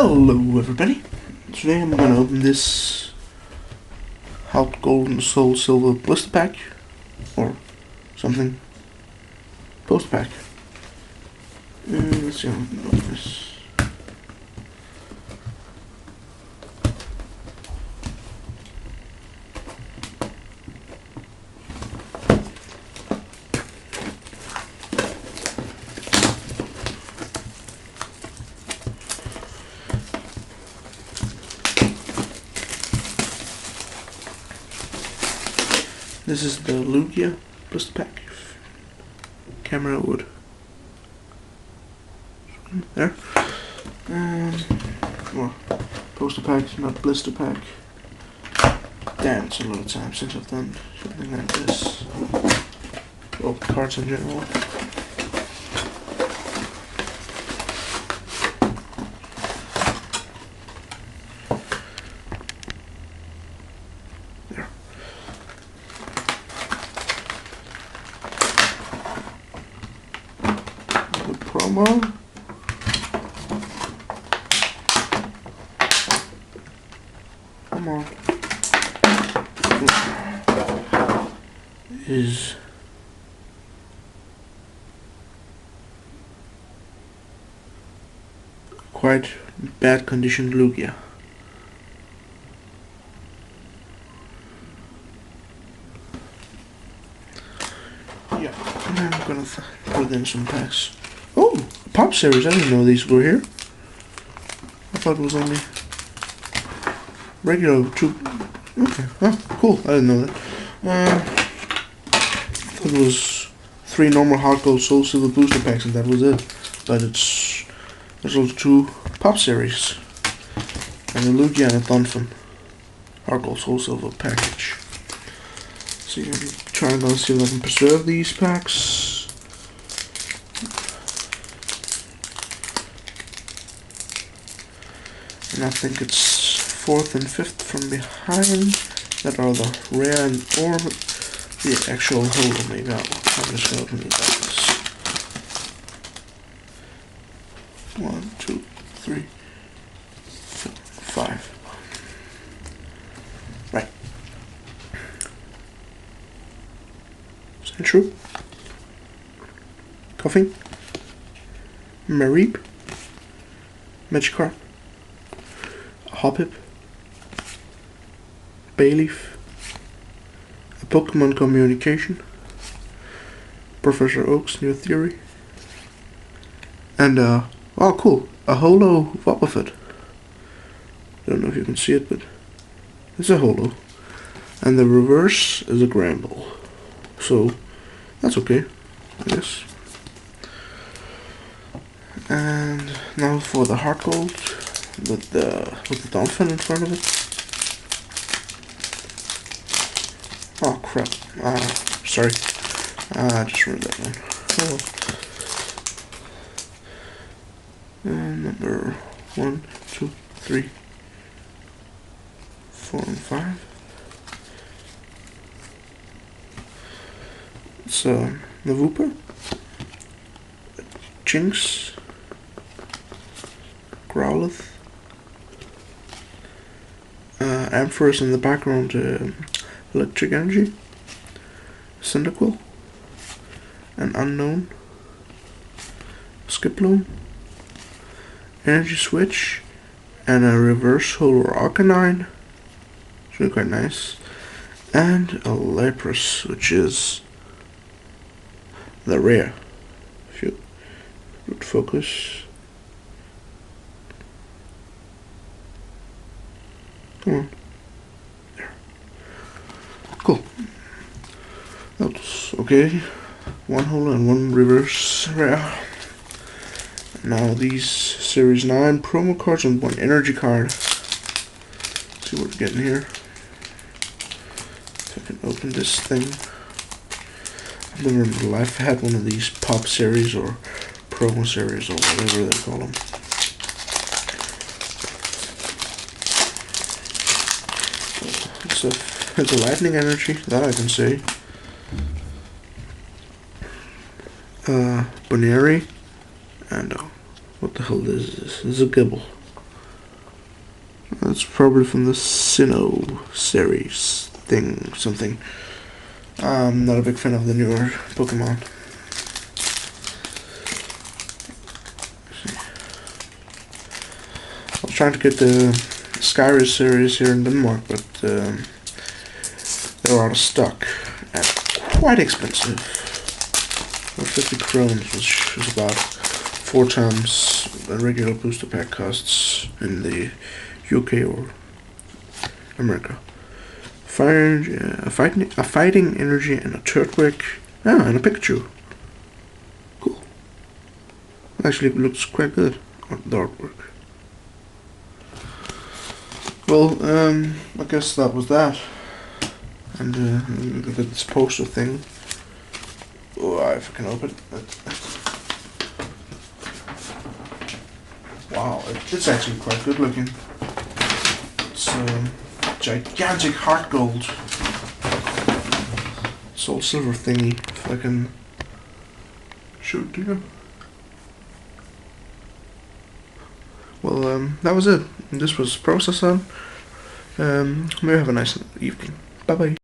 Hello everybody, today I'm gonna open this Hot Golden Soul Silver blister pack, or something, poster pack. Let's see how we can open this. This is the Lugia blister pack. Camera would there. More poster pack, not blister pack. Damn, it's a lot of time since I've done something like this. Well, cards in general. Promo. Come on. Is quite bad condition Lugia. Yeah, and I'm gonna put in some packs. Oh, Pop series, I didn't know these were here. I thought it was only regular two. Okay, oh, cool, I didn't know that. I thought it was 3 normal Hard Gold Soul Silver booster packs and that was it. But there's also 2 Pop series. And a Lugia and a Donphan Hard Gold Soul Silver package. So I'm trying to see if I can preserve these packs. And I think it's 4th and 5th from behind that are the rare and or the actual holder. Maybe I'm just gonna open these boxes. 1, 2, 3, 4, 5. Right. Is that true? Coughing. Mareep. Magikarp. Hoppip, Bayleaf, a Pokemon Communication, Professor Oak's New Theory, and oh cool, a holo Wobbuffet. Don't know if you can see it, but it's a holo. And the reverse is a Gramble. So that's okay, I guess. And now for the Hard Gold. With the Donphan in front of it. Oh crap! Sorry. I just ruined that one. Oh. And number 1, 2, 3, 4, and 5. It's Navooper, Jinx, Growlithe. Ampharos in the background, Electric Energy, Cyndaquil, an Unknown, Skiploom, Energy Switch, and a Reverse Holo Arcanine. It's really quite nice. And a Yt'bers, which is the rare. If you would focus. Come on. There. Cool. That's okay. 1 holo and 1 reverse rare. Now these Series 9 promo cards and 1 energy card. Let's see what we're getting here. If I can open this thing. I've never in my life had one of these Pop series or promo series or whatever they call them. It's a lightning energy, that I can say. Boneri, and what the hell is this? This is a Gibble. It's probably from the Sinnoh series thing, something. I'm not a big fan of the newer Pokemon. I was trying to get the Skyrim series here in Denmark, but they're out of stock and quite expensive. 50 krones, which is about 4 times a regular booster pack costs in the UK or America. A fighting energy and a Turtwig. And a Pikachu. Cool. Actually, it looks quite good on the artwork. Well, I guess that was that. And look at this poster thing. Oh, if I can open it. Wow, it's actually quite good looking. It's gigantic heart gold. Soul silver thingy, if I can show it to you. Well, that was it. This was Processor. May have a nice evening. Bye bye.